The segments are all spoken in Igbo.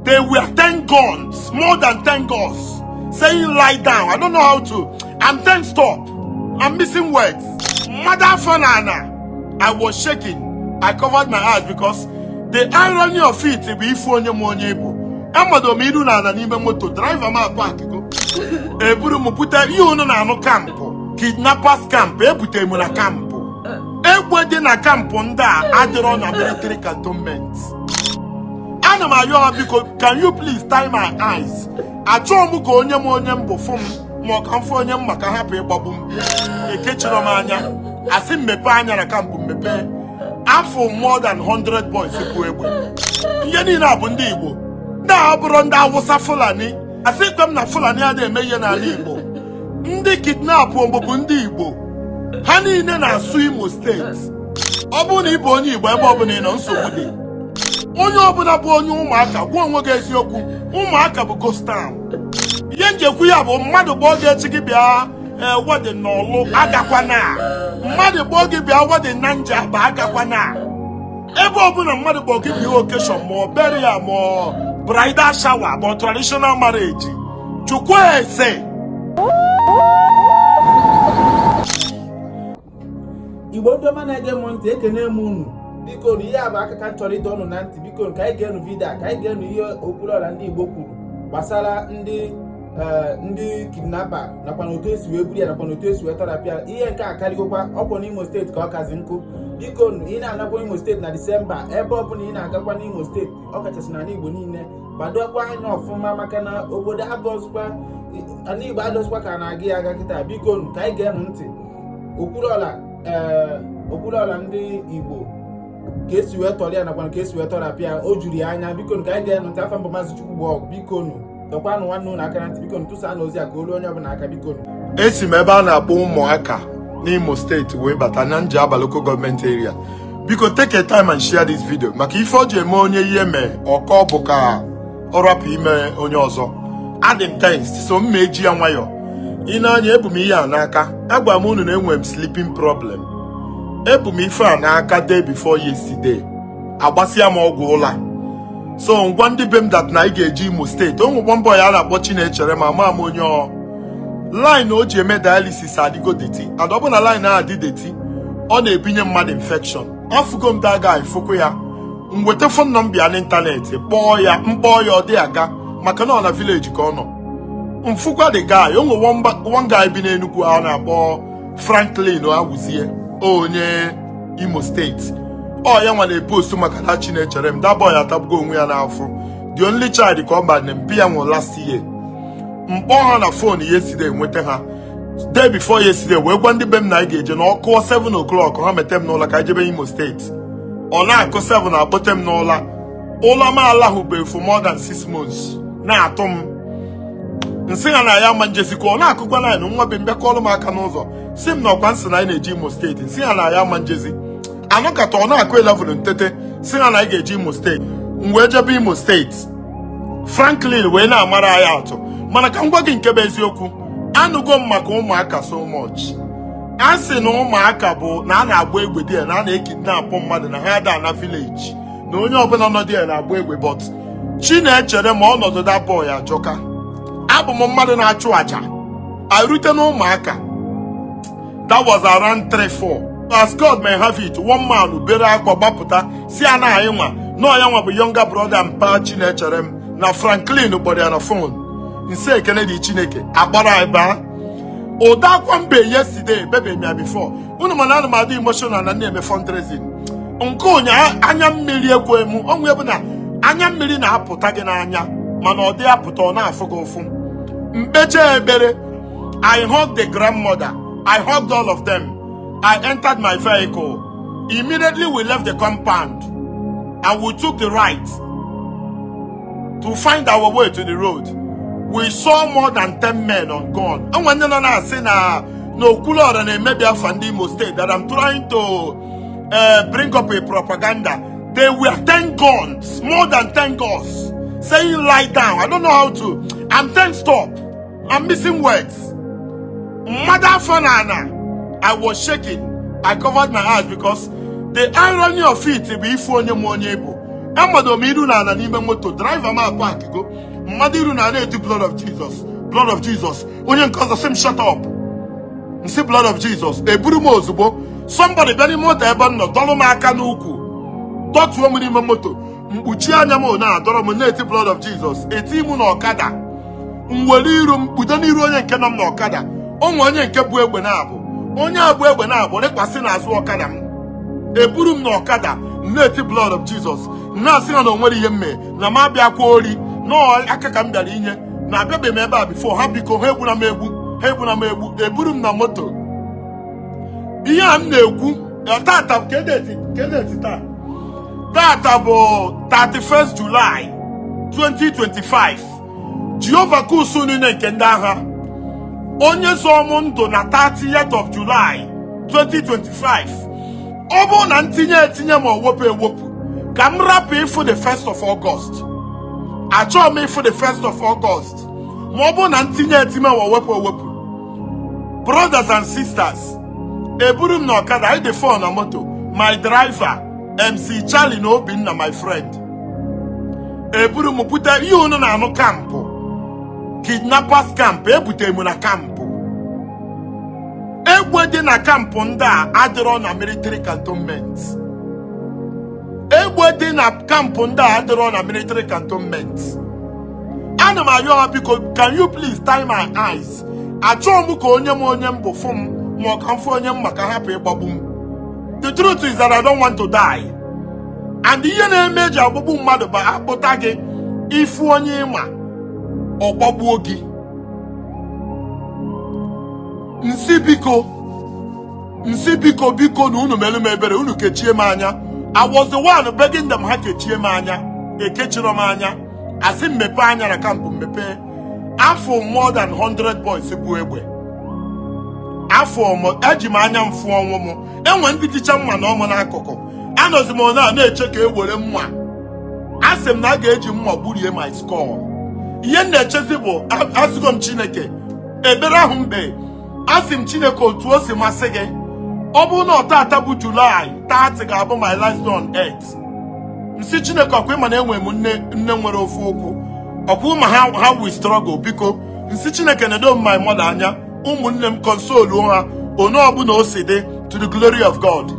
They were 10 guns, more than 10 guns, saying lie down. I don't know how to. I'm 10 stop. I'm missing words. Mother Fanana. I was shaking. I covered my eyes because the irony of it is if you Amado na anime moto driver ma park go. Eburu mu puta you no na no camp. Kidnappers camp, ebute mu na camp. Egwe na camp nda adiro na military cantonment. Ana ma yo biko, can you please tie my eyes? Acho mu ko onye mbo fom mo kan fo onye maka hapo igbabum. Ekechiro m anya. Asi mmepe anya na camp mmepe. After more than 100 boys ekwu egbe. Ihe ni na bụ ndị Igbo. Na abụrụ ndị Awụsa Fulani. Asị kwem na Fulani a na-eme ihe n'ala Igbo. Ndị kidnap bụ ndị Igbo. Ha niile na-asụ Imo steeti. Ọ bụ na ịbụ onye Igbo ebe ọbụla ị nọ nsogbu dị. Onye ọbụla bụ onye ụmụaka gwa onwe gị eziokwu. Ụmụaka bụ ghost town. Ihe njekwu ya bụ mmadụ bụ oge echi gị bịa wede n'ọlụ agakwana. Mmadụ bụ oge bịa wede na nja bụ agakwana. Ebe ọbụla mmadụ bụ oge bịa occasion ma burial ma bridal shower ma traditional marriage. Chukwu ese. Igbo ndị ọma na-ege m ntị ekene m unu. Biko ihe a bụ akụkọ chọrọ ịdọ unu na ntị. Biko ka anyị ga-enu vidio ka anyị ga-enu ihe Okwuluora ndị Igbo kwuru gbasara ndị kidnapper nakwa n'otu esi wee buru ya nakwa n'otu esi wee tọrapịa. Ihe nke a karịgokwa ọkwọ n'Imo steeti ka ọ kazi nkụ. Biko ị na-anakwa Imo steeti na Disemba ebe ọbụla ị na-agakwa n'Imo steeti ọ kachasị n'ala Igbo niile gbadokwa anya ọfụma maka na obodo abụọzụkwa ala Igbo adọzụkwa ka na-aga ya aga kịta. Biko ka anyị ga-enu ntị Okwuluora ndị Igbo ka esi wee tọrọ ya nakwa ka esi wee tọrapịa o juru ya anya. Biko ka anyị ga-enu ntị afọ mbụ Maazị Chukwugbo. Biko tọkwanụ nwanne unu aka na ntị. Biko tụsa na ozi a ka olu onye ọbụla aka. Biko esi m ebe a na-akpọ ụmụaka n'Imo steeti wee bata na Njaba local government area. Biko take a time and share this video maka ife o ji eme onye ihe mee ọkọ bụ ka ọ rapụ ime onye ọzọ. Adịm tensed so m eji ya nwayọ. Ị na-anya ebu m ihe a n'aka. Agwa m unu na enwe m sleeping problem. Ebu m ife a n'aka day before yesterday. Agbasịa m ọgwụ ụla. So ngwa ndị be m dat na ị ga-eji Imo steeti. O nwekwa mbọ ya na-akpọ Chinechere ma ama m onye ọ. Line o ji eme dialysis adịgo deti. And ọ bụ na line a adị deti, ọ na-ebinye mmadụ infection. Afụgo m daga ifụkwu ya. Mweta phone number ya n'ịntanetị kpọọ ya mkpọọ ya ọ dị aga maka na ọ na village ka ọ nọ. Mfụkwa the guy, o nwe one guy bi n'Enugu a na-akpọ Franklin Awuzie onye Imo steeti. Ọ ya nwa na-epost maka na Chinechere m. That boy atagbugo onwe ya n'afọ. The only child ka ọ gbara na mpi ya nwụrụ last year. Mkpọ ha na phone yesterday nweta ha. Day before yesterday wee gwa ndị be m na anyị ga-eje n'ọkụ 7 o'clock ha mete m n'ụlọ ka ejebe Imo steeti. Ọ na-akụ 7 akpọte m n'ụlọ. Ụlọ m alahụbeghị for more than 6 months. Na-atụ m. Nsị ha na ya ma njezikwa ọ na-akụkwa na anyị nwa be mbịa kọọlụ m aka n'ụzọ. Si m na ọkwa nsị na anyị na-eji Imo steeti. Nsị ha na ya ma njezi. Anụkata ọ na-akụ 11 ntete. Si ha na anyị ga-eji Imo steeti. Wee jebe Imo steeti. Franklin wee na-amara anyị atụ. Mana ka m gwa gị nke bụ eziokwu. Anụgo m maka ụmụaka so much. A sị na ụmụaka bụ na a na-agba egbe dị ya na a na-ekidnapụ mmadụ na ha ada na village. Na onye ọbụla nọ dị ya na-agba egbe but Chinechere ma ọnọdụ that boy ajọka. Abụ m mmadụ na-achụ aja. Arute na ụmụaka. That was around 3-4. As God may have it, one man bere akwa gbapụta si anaghị nwa na ọya nwa bụ younger brother mpa Chinechere m na Franklin kpọrọ ya na phone. Nse ekele dị Chineke agbara ebe a. Ụda akwa mbe yesterday bebe m ya before. Unu mana ana m adị emotional na na-eme fundraising. Nke onye anya mmiri ekwe m onwe bụ na anya mmiri na-apụta gị n'anya mana ọ dị apụta ọ na-afụ gị ụfụ. Mkpeche ebere. I hugged the grandmother. I hugged all of them. I entered my vehicle. Immediately we left the compound and we took the right to find our way to the road. We saw more than 10 men on gun. And when I say na Okwuluora na-emebi afa ndị Imo state that I'm trying to bring up a propaganda. They were 10 guns, more than 10 guns, saying lie down. I don't know how to. I'm 10 stop. I'm missing words. Mother Fanana. I was shaking. I covered my eyes because the irony of it is if onye mo onye Igbo. Amado mi iru na ana n'ime moto, driver ma park go. Mmadu iru na ana eti blood of Jesus. Blood of Jesus. Onye nke ọzọ sị m shut up. Nsi blood of Jesus. Eburu m ozugbo. Somebody bịa n'ime moto ebe m nọ dọrọ m aka n'ukwu. Dọtuo m n'ime moto. Mkpuchi anya m na-adọrọ m na-eti blood of Jesus. Eti m n'ọkada. Mwere iru m kpudo n'iru onye nke nọ m n'ọkada. Onwe onye nke bụ egbe na-abụ. Onye abụ egbe na-abụ lekwasị n'azụ ọkada m. Eburu m n'ọkada na-eti blood of Jesus. Na-asị ha na o nwere ihe mme na m abịakwa ori aka ka m bịara inye na abịabeghị m ebe a bifo ha biko ha egbuna m egbu eburu m na moto. Ihe a m na-ekwu tata kedeti taa tata bụ 31st July 2025. Jehova kusu niile nke ndị agha onye zọọ m ndụ na 30th of July 2025. Ọ bụ na etinye ma ewepụ ewepụ ka m rapụ ịfụ the 1st of August. Achọọ m ịfụ the 1st of August ma ọ bụ na etinye ma ewepụ ewepụ. Brothers and sisters, eburu m na ọkada ide phone na moto, my driver MC Charlie na Obinna my friend. Eburu m bute ihe unu na anụ kampụ kidnappers camp, ebute m na kampụ. Egwe dị na kampụ ndị a adịrọ na military cantonment. Egwe dị na kampụ ndị a adịrọ na military cantonment. Ana m ayọ ha biko, can you please tie my eyes? Achọọ m ka onye m bụ fụ m ma ọ ka m fụ onye m maka hapụ ịgbagbu m. The truth is that I don't want to die. And ihe na-eme eji agbagbu mmadụ bụ akpụta gị ifu onye ịma ọ gbagbuo gị. Nsi biko na unu melu m ebere, unu kechie m anya. I was the one begging them ha kechie m anya. Ekechiro m anya. Asị mmepe anya na kampụ mmepe. Afọ more than 100 boys bụ egbe. Afọ eji m anya mfụ ọnwụ m. Enwe ndị ticha mma na ọmụ n'akụkụ. Anọzi m na-eche ka e were mma. Asị m na a ga-eji mma gburie my skull. Ihe m na-echezi bụ asịgo m Chineke ebere ahụ mbe. Asị m Chineke otu o si masị gị. Ọ bụrụ na ọtata bụ July 30 ga-abụ my last day on earth. Msi Chineke ọkwa ịma na enwe m nne nwere ofu ụkwụ. Ọkwa ma ha we struggle biko. Nsi Chineke na-edo m my mother anya. Ụmụnne m console ha. Ono ọbụna o si dị to the glory of God.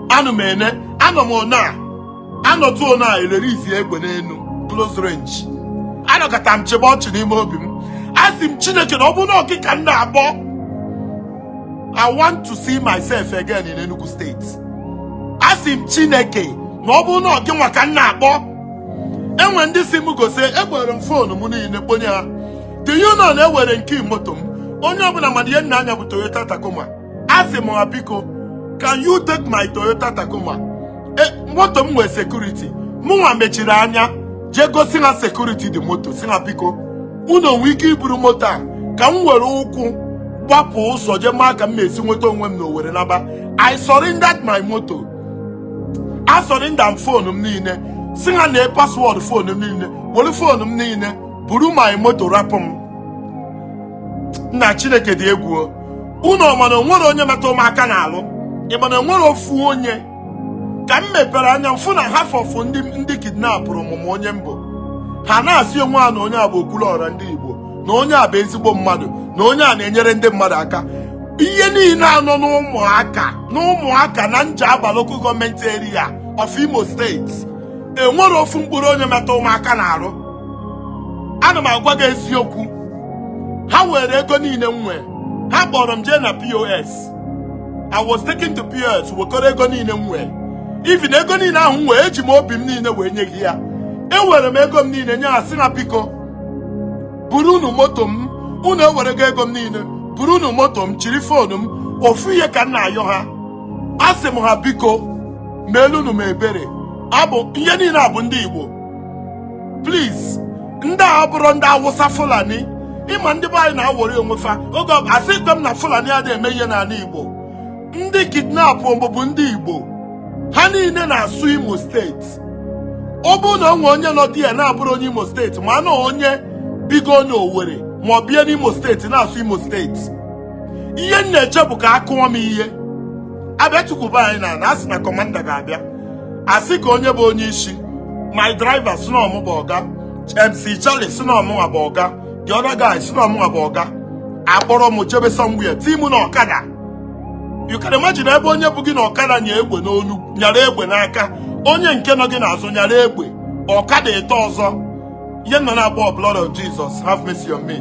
Anọ m anọtụ ona elere izi egbe n'enu close range. Anọkata m chebe ọchị n'ime obi m. Asị m Chineke na ọ bụ na ọkịka m na-abọ. I want to see myself again in Enugu State. Asị m Chineke na ọ bụ na ọgịnwa ka m na-akpọ. Enwe ndị si m gosi egbere m fonu m niile kponye ha. Do you know na ewere nke moto m? Onye ọbụla mana ihe nna anya bụ Toyota Tacoma. Asị m ha biko, can you take my Toyota Tacoma? Moto m nwere security. Mụnwa mechiri anya jee gosi ha security dị moto. Si ha biko, unu onwe ike iburu moto a ka m were ụkwụ gbapụ ụzọ jee maa ka m na-esi nweta onwe m n'Owerri naba. I surrendered my moto. I surrendered phone m niile. Si ha na password phone m niile. Were phone m niile buru my moto rapụ m. Nna Chineke dị egwu. Unu ọma na onwere onye metụ m aka n'alụ. Ịma na onwere ofu onye ka m mepere anya mfụ na half of ndị kidnappers ọmụmụ onye mbụ. Ha na-asị onwe ha na onye a bụ Okwuluora ndị Igbo, na onye a bụ ezigbo mmadụ, na onye a na-enyere ndị mmadụ aka. Ihe niile anọ n'ụmụaka na Njaba local government area of Imo State. Enwere ofu mkpụrụ onye metụ m aka n'arụ. Ana m agwa gị eziokwu. Ha were ego niile m nwee. Ha kpọrọ m jee na POS. I was taken to POS wekọrọ ego niile m nwee. Even ego niile ahụ m wee eji m obi m niile wee nye gị ya. Ewere m ego m niile nye ha sị na biko buru unu moto m. Unu ewere ego m niile buru unu moto m chiri fonu m. Ofu ihe ka m na-ayọ ha. Asị m ha biko meelu unu m ebere. Abụ ihe niile abụ ndị Igbo. Please, ndị a bụrụ ndị Awụsa Fulani. Ịma ndị be anyị na-awọrị onwe fa. Oge asị ikpe m na Fulani adịghị eme ihe n'ala Igbo. Ndị kidnap bụ ndị Igbo. Ha niile na-asụ Imo steeti. Ọ bụrụ na onwe onye nọ di ya na-abụrụ onye Imo steeti ma na onye bigo n'Owerri ma ọ bịa n'Imo steeti na-asụ Imo steeti. Ihe m na-eche bụ ka akụọ m ihe. Abịa tukwuba anyị na asị na kọmanda ga-abịa. Asị ka onye bụ onye isi My driver sino boga. MC Charlie sino boga. The other guy sino boga. Aboro mo jebe somewhere. Timu no okada. You can imagine ebe onye bugi na okada nya egbe n'onu, nyara egbe n'aka. Onye nke no gi n'azu nyara egbe. Okada eto ozo. Yen no na abo blood of Jesus, have mercy on me.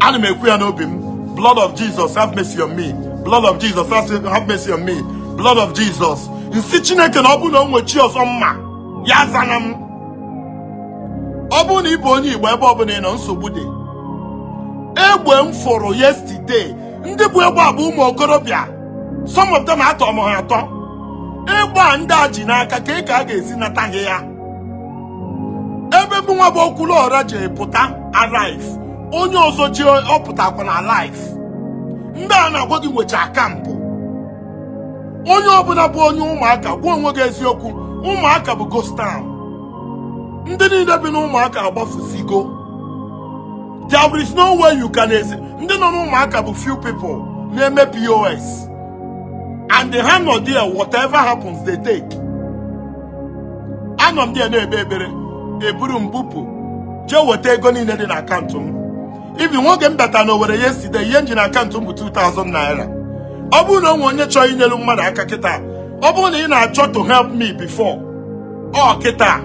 Ana me ekwu ya n'obi m. Blood of Jesus, have mercy on me. Blood of Jesus, have mercy on me. Blood of Jesus. Nsi Chineke na obu na onwe chi ozo mma. Ya zana m. Obu na ibo onye Igbo ebe obu na ino nsogbu dị. Egbe m fọrọ yesterday. Ndị bụ egbe abụ ụmụ okorobịa. Some of them atọ m ha atọ. Egbe a ndị a ji n'aka ka a ga-esi nata ya. Ebe bụ nwa bụ Okwuluora ji pụta alive. Onye ọzọ ji ọpụtakwa na alive. Ndị a na-agwa gị nwecha akampụ. Onye ọbụla bụ onye ụmụaka gwa onwe gị eziokwu. Ụmụaka bụ ghost town. Ndị niile bi na ụmụaka agbafusigo. There is no way you can say. Ndị nọ n'ụmụaka bụ few people na-eme POS. And they have no deal. Whatever happens, they take. Anọ m dị na-ebe ebere. Eburu mbupu. Je weta ego niile dị na akaụntụ m. If you want to get better over yesterday, ihe nji na akaụntụ m bụ 2,000 naira. Ọ bụrụ na onye chọrọ inyelu mmadụ aka kịta, ọ bụrụ na ị na-achọ to help me before, ọ kịta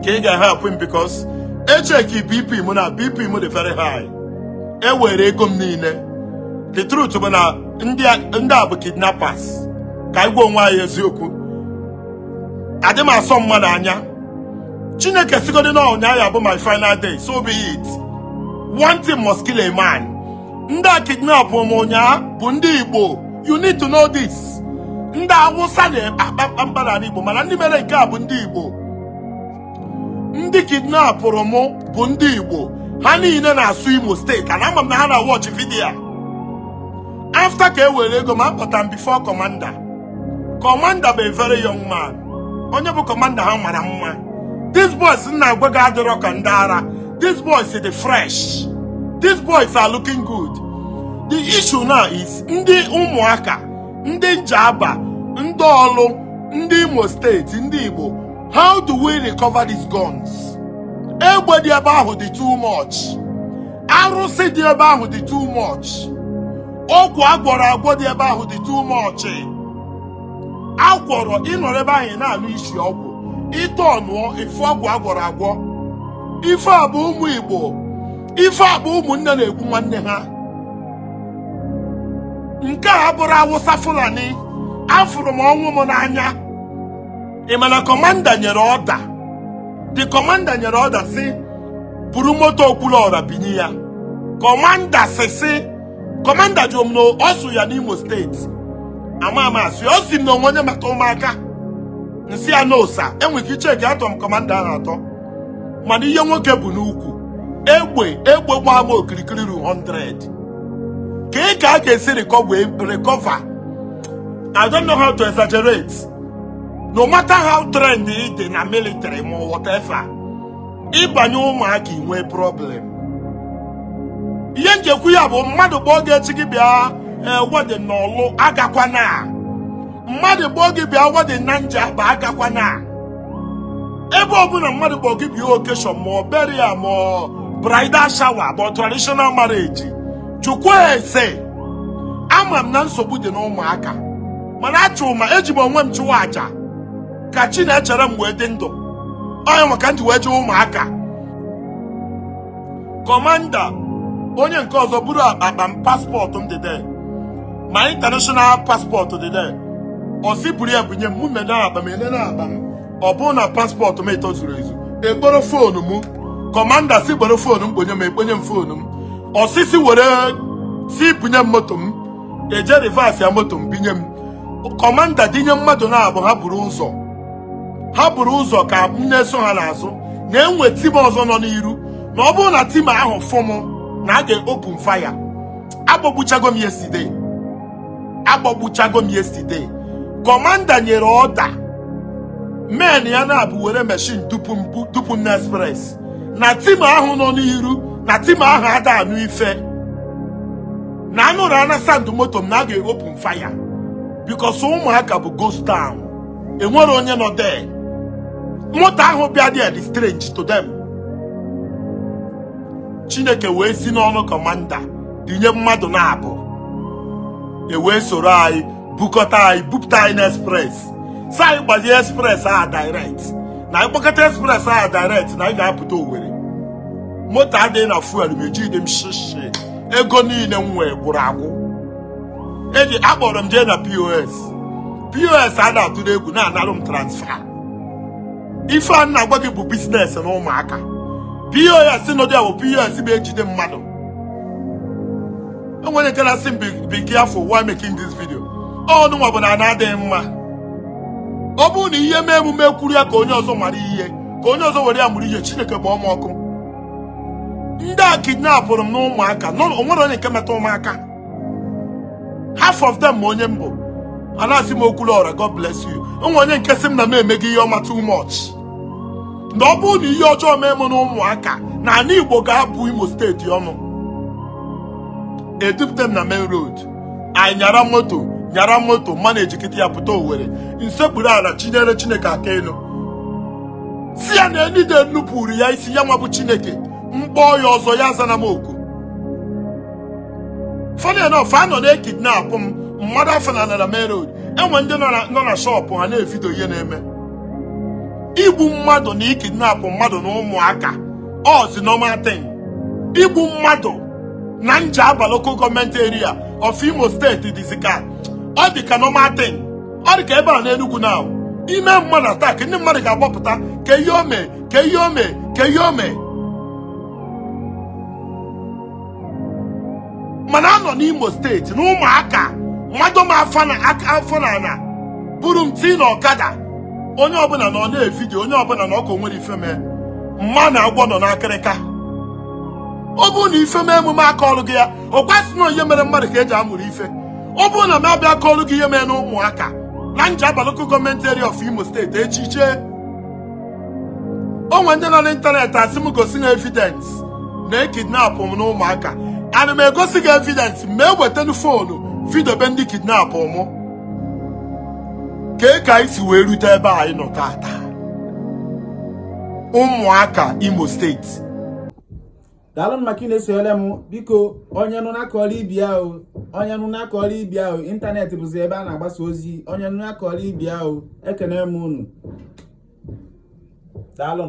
ka ị ga-help him because echeki BP m na BP m dị very high. Ewere ego m niile. The truth bụ na ndị a bụ kidnappers. Ka anyị gwa onwe anyị eziokwu. Adị m asọ mmadụ anya. Chineke sigodi na ọnya ya bụ my final day, so be it. One thing must kill a man. Ndị a kidnap ụmụnya bụ ndị Igbo. You need to know this. Ndị Awụsa na-akpa mbara n'Igbo, mana ndị mere nke a bụ ndị Igbo. Ndị kidnapụrụ mụ bụ ndị Igbo. Ha niile na-asụ Imo State, and ama m na ha na-watch video. After ka ewere ego ma apụta m before commander. Commander bụ a very young man. Onye bụ commander ha mara mma. These boys na-agwa gị adịrọ ka ndị ara. These boys are fresh. These boys are looking good. The issue now is ndị ụmụaka, ndị Njaba, ndị Olu, ndị Imo State, ndị Igbo. How do we recover these guns? Egbe dị ebe ahụ dị too much. Arụsị dị ebe ahụ dị too much. Ọgwụ agwọrọ agwọ dị ebe ahụ dị too much. Agwọrọ ịnọrọ ebe ahụ na-anụ isi ọgwụ. Ite ọnụọ ife ọgwụ agwọrọ agwọ. Ife a bụ ụmụ Igbo. Ife a bụ ụmụnne na-egbu nwanne ha. Nke a bụrụ Awụsa Fulani. Afụrụ m ọnwụ m n'anya. Ị ma na kọmanda nyere ọda. The commander nyere ọda si buru moto Okwuluora binye ya. Kọmanda si kọmanda jụrụ m na ọ sụ ya n'Imo steeti. Ama asị ọ sị m na onye maka ụmụaka. Nsị ya n'osa enwere ike iche gị atọ m kọmanda ahụ atọ. Mana ihe nwoke bụ n'ukwu. Egbe gbaa m okirikiri ru 100. Ka a ga-esi recover. I don't know how to exaggerate. No matter how trained it in a military or whatever, ịbanye ụmụaka inwe problem. Ihe njekwu ya bụ mmadụ bụ oge echi gị bịa wede n'ọlụ agakwana. Mmadụ bụ oge bịa wede na Njaba agakwana. Ebe ọbụla mmadụ bụ oge bịa occasion ma burial ma bridal shower ma traditional marriage. Chukwu ese. Ama m na nsogbu dị n'ụmụaka. Mana achụ ma eji m onwe m chụwa aja. Ka chi na-echere m wee dị ndụ. Onye maka ndị wee jee ụmụaka. Kọmanda onye nke ọzọ buru akpa m paspọtụ m dị de. Ma international paspọtụ dị de. Osi buru ya bunye m mụ mene akpa m ele na akpa m. Ọ bụrụ na paspọtụ m etozuru ezu. Egboro foonu m. Kọmanda si gboro foonu m kponye m ekponye m foonu m. Osisi were si bunye m moto m. Eje reverse ya moto m binye m. Kọmanda dinye mmadụ na-abụ ha buru ụzọ. Ha buru ụzọ ka m na-eso ha n'azụ. Na-enwe tim ọzọ nọ n'iru. Na ọ bụrụ na tim ahụ fụ m na a ga-open fire. Agbagbuchago m yesterday. Kọmanda nyere ọda. Men ya na-abụ were machine dupu m na express. Na tim ahụ nọ n'iru. Na tim ahụ ada anụ ife. Na anụrụ ana sandụ moto m na a ga-open fire. Because ụmụaka bụ ghost town. Enwere onye nọ there. moto ahụ bịa dị strange to them. Chineke wee si n'ọnụ kọmanda dinye mmadụ na-abụ wee soro anyị bukọta anyị bupụta anyị n'express sa anyị gbazie express a direct na anyị kpọkọta express a direct na anyị ga-apụta Owerri. Moto adịghị na fuel mejide m shishi ego niile m nwee gwụrụ agwụ. Akpọrọ m jee na POS a na-atụrụ egwu na-analụ m transfer. Ife a na-agwa gị bụ biznes na ụmụaka. POS nọdụ ya bụ POS bụ ejide mmadụ. Enwere nke na-asị m be careful while making this video. Ọnụ nwa bụ na na-adịghị mma. Ọ bụrụ na ihe mee emume kwuru ya ka onye ọzọ mara ihe, ka onye ọzọ were ya mụrụ ihe, Chineke bụ ọmụ ọkụ. Ndị a kidnapụrụ m n'ụmụaka, onwere onye nke metụ ụmụaka. Half of them ma onye mbụ. A na-asị m Okwuluora, God bless you. Onwe onye nke sị m na m emeghị ihe ọma too much. Na ọ bụrụ na ihe ọjọọ mee m n'ụmụaka na ana Igbo ga-abụ Imo steeti ọnụ. Edupụta m na main road. Anyị nyara moto mana ejikịta ya pụta Owerri. Nsekpuru ala chinyere Chineke aka elu. Si ya na enide nupụrụ ya isi ya nwa bụ Chineke. Mkpọ ya ọzọ ya zana m oku. Funny enough, anọ na-ekidnapụ m mmadụ afọ na main road. Enwe ndị nọ na shọpụ ha na-evidio ihe na-eme. Igbu mmadụ na ikidnapụ mmadụ na ụmụaka ọzi normal thing. Igbu mmadụ na Njaba local government area of Imo steeti dịzika ọ dị ka normal thing. Ọ dị ka ebe a n'Enugu na ime mmadụ attack ndị mmadụ ga-agbapụta ka ihe ome. Mana anọ n'Imo steeti na ụmụaka mmadụ ma afọ na ana buru m tii na ọkada. Onye ọbụla nọ na-evidio, onye ọbụla na ọkụ nwere ife mee. Mma na agwọ nọ n'akịrịka. Ọ bụrụ na ife mee emume aka ọrụ gị ya, ọ kwasị na onye mere mmadụ ka eji amụrụ ife. Ọ bụrụ na m abịa aka ọrụ gị ihe mee na ụmụaka na Njaba local government area of Imo steeti echiche. Onwe ndị nọ n'ịntanetị asị m gosi na evidence na ekidnapụ m na ụmụaka. Ana m egosi gị evidence ma ewetanu foonu vidio be ndị kidnapụ mụ. Ka anyị si wee rute ebe anyị nọ tata. Ụmụaka Imo steeti. Daalụ maka ị na-esonyere m. Biko onye nụ na-akọrọ ibi ahụ ịntanetị bụzi ebe a na-agbasa ozi. Onye nụ na-akọrọ ibi ahụ ekene m unu. Daalụ.